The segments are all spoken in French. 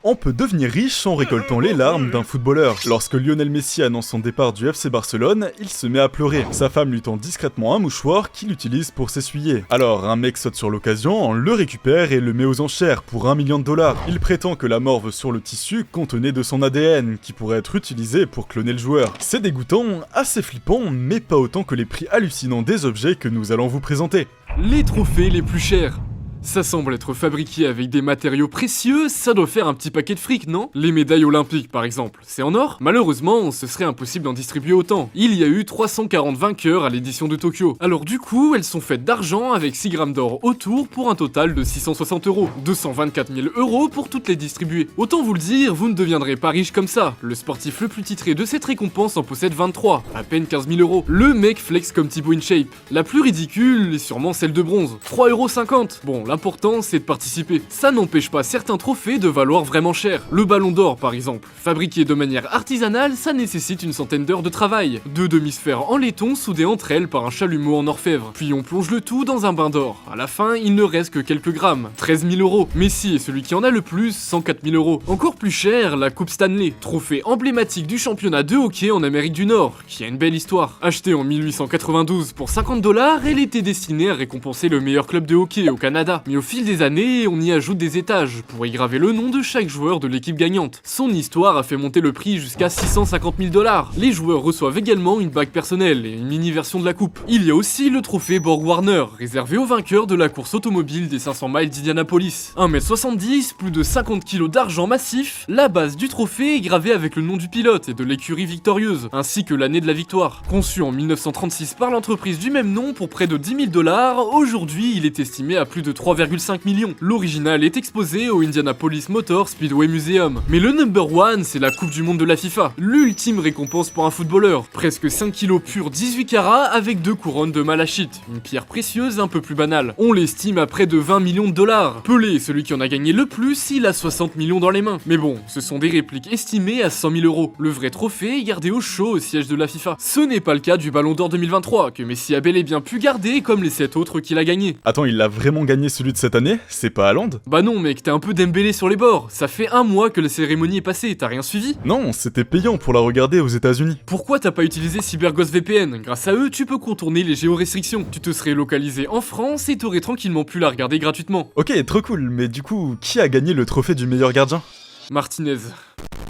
On peut devenir riche en récoltant les larmes d'un footballeur. Lorsque Lionel Messi annonce son départ du FC Barcelone, il se met à pleurer. Sa femme lui tend discrètement un mouchoir qu'il utilise pour s'essuyer. Alors un mec saute sur l'occasion, le récupère et le met aux enchères pour $1 million. Il prétend que la morve sur le tissu contenait de son ADN, qui pourrait être utilisé pour cloner le joueur. C'est dégoûtant, assez flippant, mais pas autant que les prix hallucinants des objets que nous allons vous présenter. Les trophées les plus chers. Ça semble être fabriqué avec des matériaux précieux, ça doit faire un petit paquet de fric, non? Les médailles olympiques par exemple, c'est en or? Malheureusement, ce serait impossible d'en distribuer autant. Il y a eu 340 vainqueurs à l'édition de Tokyo. Alors du coup, elles sont faites d'argent avec 6 grammes d'or autour pour un total de 660 €. 224 000 € pour toutes les distribuer. Autant vous le dire, vous ne deviendrez pas riche comme ça. Le sportif le plus titré de cette récompense en possède 23, à peine 15 000 €. Le mec flex comme Thibaut InShape. La plus ridicule est sûrement celle de bronze. 3,50 €. Bon, l'important c'est de participer. Ça n'empêche pas certains trophées de valoir vraiment cher. Le ballon d'or par exemple. Fabriqué de manière artisanale, ça nécessite une centaine d'heures de travail. 2 demi-sphères en laiton soudées entre elles par un chalumeau en orfèvre. Puis on plonge le tout dans un bain d'or. À la fin, il ne reste que quelques grammes. 13 000 €. Messi est celui qui en a le plus, 104 000 €. Encore plus cher, la Coupe Stanley. Trophée emblématique du championnat de hockey en Amérique du Nord, qui a une belle histoire. Achetée en 1892 pour 50 $, elle était destinée à récompenser le meilleur club de hockey au Canada. Mais au fil des années, on y ajoute des étages pour y graver le nom de chaque joueur de l'équipe gagnante. Son histoire a fait monter le prix jusqu'à 650 000 $. Les joueurs reçoivent également une bague personnelle et une mini version de la coupe. Il y a aussi le trophée Borg Warner, réservé aux vainqueurs de la course automobile des 500 miles d'Indianapolis. 1,70 m, plus de 50 kg d'argent massif, la base du trophée est gravée avec le nom du pilote et de l'écurie victorieuse, ainsi que l'année de la victoire. Conçu en 1936 par l'entreprise du même nom pour près de 10 000 $, aujourd'hui il est estimé à plus de 3,5 millions. L'original est exposé au Indianapolis Motor Speedway Museum. Mais le number one, c'est la Coupe du Monde de la FIFA. L'ultime récompense pour un footballeur. Presque 5 kg pur 18 carats avec 2 couronnes de malachite. Une pierre précieuse un peu plus banale. On l'estime à près de 20 millions de $. Pelé, celui qui en a gagné le plus, il a 60 millions dans les mains. Mais bon, ce sont des répliques estimées à 100 000 €. Le vrai trophée est gardé au chaud au siège de la FIFA. Ce n'est pas le cas du Ballon d'Or 2023, que Messi a bel et bien pu garder comme les 7 autres qu'il a gagnés. Attends, il a vraiment gagné celui de cette année? C'est pas Haaland? Bah non mec, t'es un peu Dembélé sur les bords. Ça fait 1 mois que la cérémonie est passée, t'as rien suivi? Non, c'était payant pour la regarder aux États-Unis. Pourquoi t'as pas utilisé CyberGhost VPN? Grâce à eux, tu peux contourner les géorestrictions. Tu te serais localisé en France et t'aurais tranquillement pu la regarder gratuitement. Ok, trop cool, mais du coup, qui a gagné le trophée du meilleur gardien? Martinez.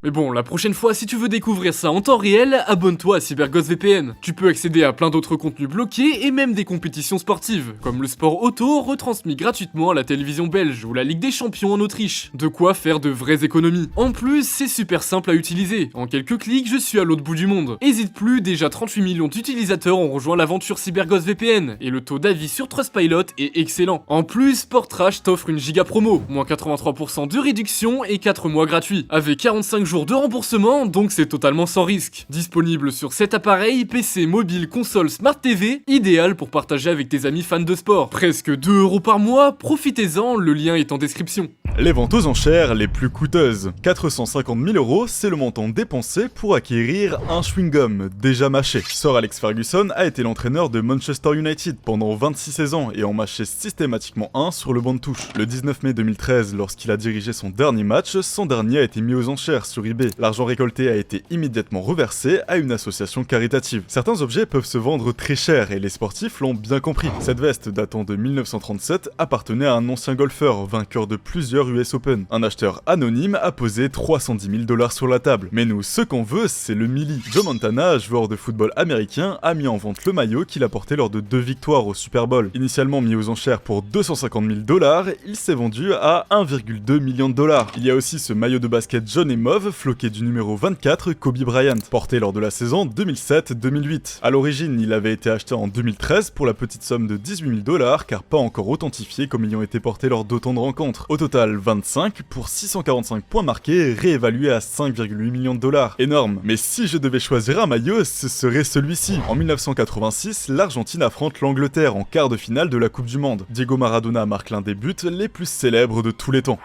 Mais bon, la prochaine fois, si tu veux découvrir ça en temps réel, abonne-toi à CyberGhost VPN. Tu peux accéder à plein d'autres contenus bloqués et même des compétitions sportives, comme le sport auto retransmis gratuitement à la télévision belge ou la Ligue des Champions en Autriche. De quoi faire de vraies économies. En plus, c'est super simple à utiliser. En quelques clics, je suis à l'autre bout du monde. Hésite plus, déjà 38 millions d'utilisateurs ont rejoint l'aventure CyberGhost VPN et le taux d'avis sur Trustpilot est excellent. En plus, Sportrash t'offre une giga promo, moins 83% de réduction et 4 mois gratuits, avec 45 jours de remboursement, donc c'est totalement sans risque. Disponible sur cet appareil, PC, mobile, console, Smart TV, idéal pour partager avec tes amis fans de sport. Presque 2 € par mois, profitez-en, le lien est en description. Les ventes aux enchères les plus coûteuses. 450 000 €, c'est le montant dépensé pour acquérir un chewing-gum déjà mâché. Sir Alex Ferguson a été l'entraîneur de Manchester United pendant 26 saisons et en mâchait systématiquement un sur le banc de touche. Le 19 mai 2013, lorsqu'il a dirigé son dernier match, son dernier a été mis aux enchères sur eBay. L'argent récolté a été immédiatement reversé à une association caritative. Certains objets peuvent se vendre très cher et les sportifs l'ont bien compris. Cette veste datant de 1937 appartenait à un ancien golfeur, vainqueur de plusieurs US Open. Un acheteur anonyme a posé 310 000 $ sur la table. Mais nous, ce qu'on veut, c'est le milli. Joe Montana, joueur de football américain, a mis en vente le maillot qu'il a porté lors de 2 victoires au Super Bowl. Initialement mis aux enchères pour 250 000 $, il s'est vendu à 1,2 million de $. Il y a aussi ce maillot de basket jaune et mauve floqué du numéro 24, Kobe Bryant, porté lors de la saison 2007-2008. À l'origine, il avait été acheté en 2013 pour la petite somme de 18 000 $, car pas encore authentifié comme ayant été porté lors d'autant de rencontres. Au total, 25 pour 645 points marqués, réévalués à 5,8 millions de $. Énorme. Mais si je devais choisir un maillot, ce serait celui-ci. En 1986, l'Argentine affronte l'Angleterre en quart de finale de la Coupe du Monde. Diego Maradona marque l'un des buts les plus célèbres de tous les temps.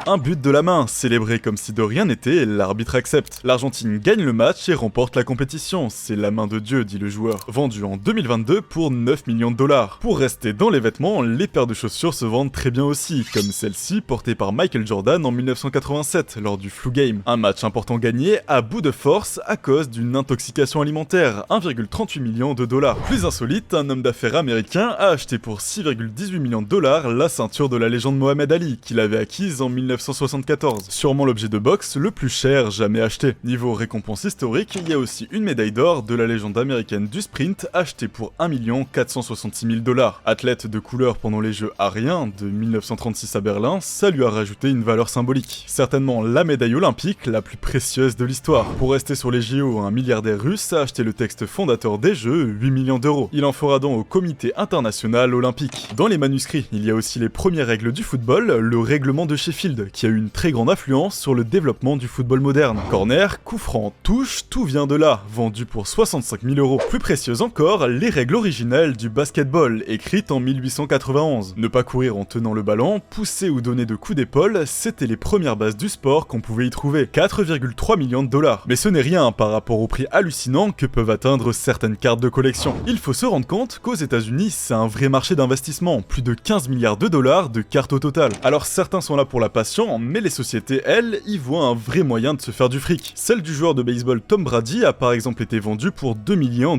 Un but de la main, célébré comme si de rien n'était, l'arbitre accepte. L'Argentine gagne le match et remporte la compétition. C'est la main de Dieu, dit le joueur. Vendu en 2022 pour 9 millions de dollars. Pour rester dans les vêtements, les paires de chaussures se vendent très bien aussi, comme celle-ci portée par Michael Jordan en 1987 lors du Flu Game. Un match important gagné à bout de force à cause d'une intoxication alimentaire, 1,38 millions de dollars. Plus insolite, un homme d'affaires américain a acheté pour 6,18 millions de dollars la ceinture de la légende Mohamed Ali, qu'il avait acquise en 1974. Sûrement l'objet de boxe le plus cher jamais acheté. Niveau récompense historique, il y a aussi une médaille d'or de la légende américaine du sprint achetée pour 1 466 000 dollars. Athlète de couleur pendant les Jeux ariens de 1936 à Berlin, ça lui a rajouté une valeur symbolique. Certainement la médaille olympique la plus précieuse de l'histoire. Pour rester sur les JO, un milliardaire russe a acheté le texte fondateur des Jeux, 8 millions d'euros. Il en fera don au comité international olympique. Dans les manuscrits, il y a aussi les premières règles du football, le règlement de Sheffield, qui a eu une très grande influence sur le développement du football moderne. Corner, coup franc, touche, tout vient de là, vendu pour 65 000 euros. Plus précieuses encore, les règles originales du basketball, écrites en 1891. Ne pas courir en tenant le ballon, pousser ou donner de coups d'épaule, c'était les premières bases du sport qu'on pouvait y trouver. 4,3 millions de dollars. Mais ce n'est rien par rapport au prix hallucinant que peuvent atteindre certaines cartes de collection. Il faut se rendre compte qu'aux États-Unis, c'est un vrai marché d'investissement, plus de 15 milliards de dollars de cartes au total. Alors certains sont là pour la passion, mais les sociétés, elles, y voient un vrai moyen de se faire du fric. Celle du joueur de baseball Tom Brady a par exemple été vendue pour 2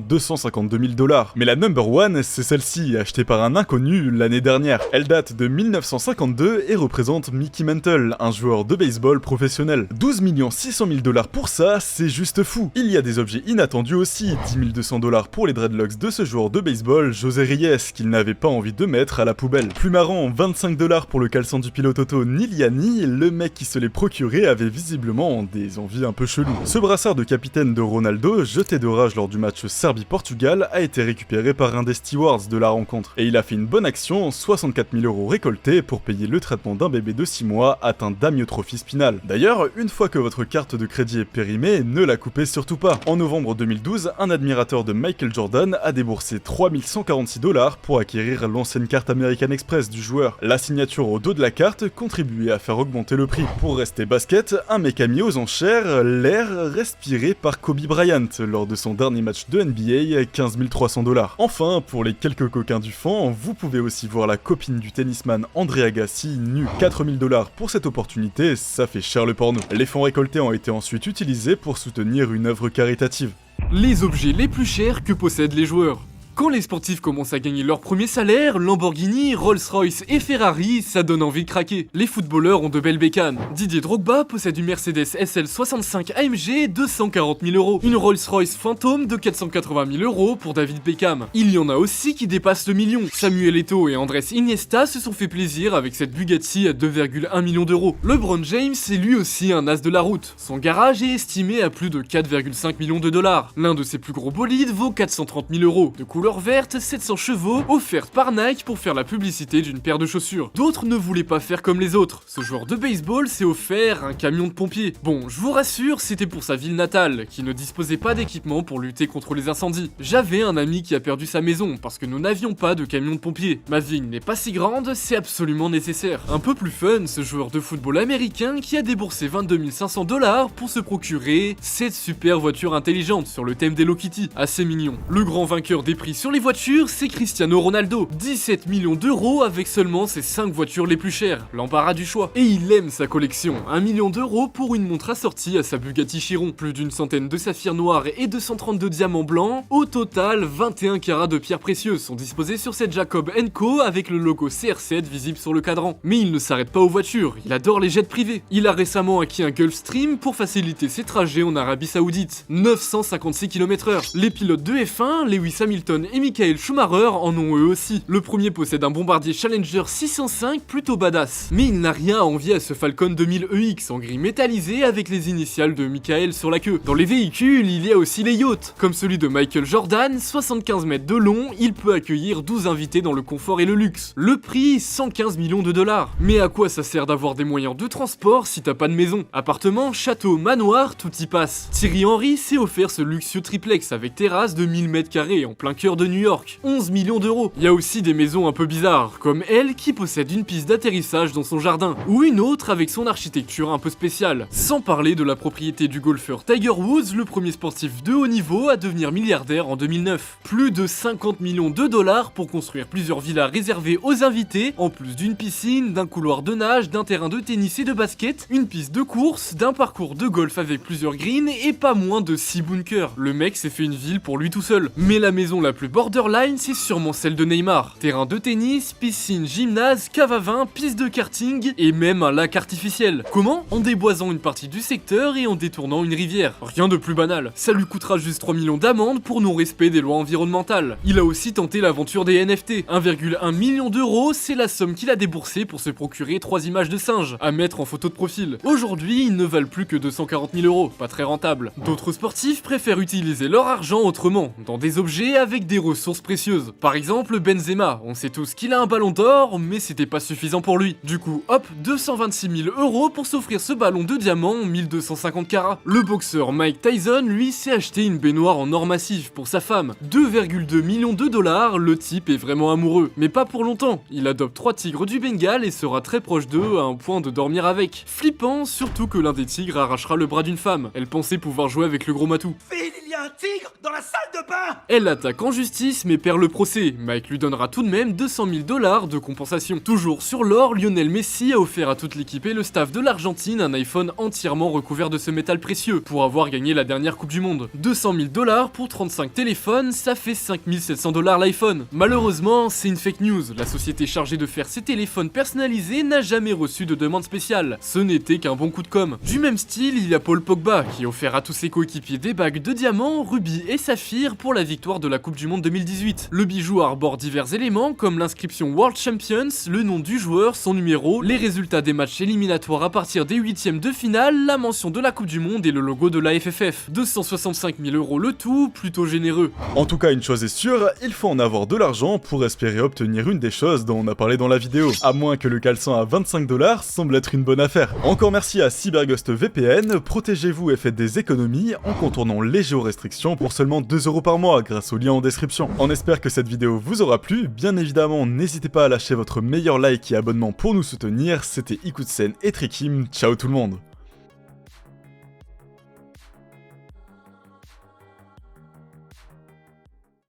252 000 dollars. Mais la number one, c'est celle-ci, achetée par un inconnu l'année dernière. Elle date de 1952 et représente Mickey Mantle, un joueur de baseball professionnel. 12 600 000 dollars pour ça, c'est juste fou. Il y a des objets inattendus aussi, 10 200 dollars pour les dreadlocks de ce joueur de baseball, José Reyes, qu'il n'avait pas envie de mettre à la poubelle. Plus marrant, 25 dollars pour le caleçon du pilote auto Niliani, le mec qui se l'est procuré avait visiblement des envies un peu cheloues. Ce brassard de capitaine de Ronaldo, jeté de rage lors du match Serbie-Portugal, a été récupéré par un des stewards de la rencontre. Et il a fait une bonne action, 64 000 euros récoltés pour payer le traitement d'un bébé de 6 mois atteint d'amyotrophie spinale. D'ailleurs, une fois que votre carte de crédit est périmée, ne la coupez surtout pas. En novembre 2012, un admirateur de Michael Jordan a déboursé 3146 dollars pour acquérir l'ancienne carte American Express du joueur. La signature au dos de la carte contribuait à faire augmenter le prix. Pour rester basket, un mec a mis aux enchères l'air respiré par Kobe Bryant lors de son dernier match de NBA, 15 300 dollars. Enfin, pour les quelques coquins du fan, vous pouvez aussi voir la copine du tennisman André Agassi nue. 4 000 dollars pour cette opportunité, ça fait cher le porno. Les fonds récoltés ont été ensuite utilisés pour soutenir une œuvre caritative. Les objets les plus chers que possèdent les joueurs. Quand les sportifs commencent à gagner leur premier salaire, Lamborghini, Rolls-Royce et Ferrari, ça donne envie de craquer. Les footballeurs ont de belles bécanes. Didier Drogba possède une Mercedes SL65 AMG 240 000 euros, une Rolls-Royce Phantom de 480 000 euros pour David Beckham. Il y en a aussi qui dépassent le million. Samuel Eto'o et Andrés Iniesta se sont fait plaisir avec cette Bugatti à 2,1 millions d'euros. LeBron James est lui aussi un as de la route. Son garage est estimé à plus de 4,5 millions de dollars. L'un de ses plus gros bolides vaut 430 000 euros. De couleur verte, 700 chevaux, offerte par Nike pour faire la publicité d'une paire de chaussures. D'autres ne voulaient pas faire comme les autres. Ce joueur de baseball s'est offert un camion de pompiers. Bon, je vous rassure, c'était pour sa ville natale, qui ne disposait pas d'équipement pour lutter contre les incendies. J'avais un ami qui a perdu sa maison parce que nous n'avions pas de camion de pompiers. Ma ville n'est pas si grande, c'est absolument nécessaire. Un peu plus fun, ce joueur de football américain qui a déboursé 22 500 dollars pour se procurer cette super voiture intelligente sur le thème d'Hello Kitty. Assez mignon. Le grand vainqueur des prix sur les voitures, c'est Cristiano Ronaldo. 17 millions d'euros avec seulement ses 5 voitures les plus chères. L'embarras du choix. Et il aime sa collection. 1 million d'euros pour une montre assortie à sa Bugatti Chiron. Plus d'une centaine de saphirs noirs et 232 diamants blancs. Au total, 21 carats de pierres précieuses sont disposés sur cette Jacob & Co avec le logo CR7 visible sur le cadran. Mais il ne s'arrête pas aux voitures, il adore les jets privés. Il a récemment acquis un Gulfstream pour faciliter ses trajets en Arabie Saoudite. 956 km/h. Les pilotes de F1, Lewis Hamilton et Michael Schumacher en ont eux aussi. Le premier possède un bombardier Challenger 605 plutôt badass. Mais il n'a rien à envier à ce Falcon 2000 EX en gris métallisé avec les initiales de Michael sur la queue. Dans les véhicules, il y a aussi les yachts. Comme celui de Michael Jordan, 75 mètres de long, il peut accueillir 12 invités dans le confort et le luxe. Le prix, 115 millions de dollars. Mais à quoi ça sert d'avoir des moyens de transport si t'as pas de maison? Appartement, château, manoir, tout y passe. Thierry Henry s'est offert ce luxueux triplex avec terrasse de 1000 mètres carrés en plein cœur cœur de New York, 11 millions d'euros. Il y a aussi des maisons un peu bizarres, comme elle qui possède une piste d'atterrissage dans son jardin, ou une autre avec son architecture un peu spéciale. Sans parler de la propriété du golfeur Tiger Woods, le premier sportif de haut niveau à devenir milliardaire en 2009. Plus de 50 millions de dollars pour construire plusieurs villas réservées aux invités, en plus d'une piscine, d'un couloir de nage, d'un terrain de tennis et de basket, une piste de course, d'un parcours de golf avec plusieurs greens et pas moins de 6 bunkers. Le mec s'est fait une ville pour lui tout seul. Mais la maison la plus borderline, c'est sûrement celle de Neymar. Terrain de tennis, piscine, gymnase, cave à vin, piste de karting et même un lac artificiel. Comment? En déboisant une partie du secteur et en détournant une rivière. Rien de plus banal. Ça lui coûtera juste 3 millions d'amende pour non-respect des lois environnementales. Il a aussi tenté l'aventure des NFT. 1,1 million d'euros, c'est la somme qu'il a déboursée pour se procurer 3 images de singes à mettre en photo de profil. Aujourd'hui, ils ne valent plus que 240 000 euros, pas très rentable. D'autres sportifs préfèrent utiliser leur argent autrement, dans des objets avec des ressources précieuses. Par exemple, Benzema, on sait tous qu'il a un ballon d'or, mais c'était pas suffisant pour lui. Du coup, hop, 226 000 euros pour s'offrir ce ballon de diamant 1250 carats. Le boxeur Mike Tyson, lui, s'est acheté une baignoire en or massif pour sa femme. 2,2 millions de dollars, le type est vraiment amoureux. Mais pas pour longtemps, il adopte 3 tigres du Bengale et sera très proche d'eux à un point de dormir avec. Flippant, surtout que l'un des tigres arrachera le bras d'une femme. Elle pensait pouvoir jouer avec le gros matou. Phil, il y a un tigre dans la salle de bain! Elle l'attaque en justice mais perd le procès. Mike lui donnera tout de même 200 000 dollars de compensation. Toujours sur l'or, Lionel Messi a offert à toute l'équipe et le staff de l'Argentine un iPhone entièrement recouvert de ce métal précieux pour avoir gagné la dernière Coupe du Monde. 200 000 dollars pour 35 téléphones, ça fait 5 700 dollars l'iPhone. Malheureusement, c'est une fake news. La société chargée de faire ces téléphones personnalisés n'a jamais reçu de demande spéciale. Ce n'était qu'un bon coup de com'. Du même style, il y a Paul Pogba qui a offert à tous ses coéquipiers des bagues de diamants, rubis et saphirs pour la victoire de la Coupe du Monde 2018. Le bijou arbore divers éléments comme l'inscription World Champions, le nom du joueur, son numéro, les résultats des matchs éliminatoires à partir des huitièmes de finale, la mention de la Coupe du Monde et le logo de la FFF. 265 000 euros le tout, plutôt généreux. En tout cas, une chose est sûre, il faut en avoir de l'argent pour espérer obtenir une des choses dont on a parlé dans la vidéo. À moins que le caleçon à 25 dollars semble être une bonne affaire. Encore merci à CyberGhost VPN, protégez-vous et faites des économies en contournant les géorestrictions pour seulement 2 € par mois grâce au lien en description. On espère que cette vidéo vous aura plu, bien évidemment n'hésitez pas à lâcher votre meilleur like et abonnement pour nous soutenir, c'était Ikusen et Trikim, ciao tout le monde.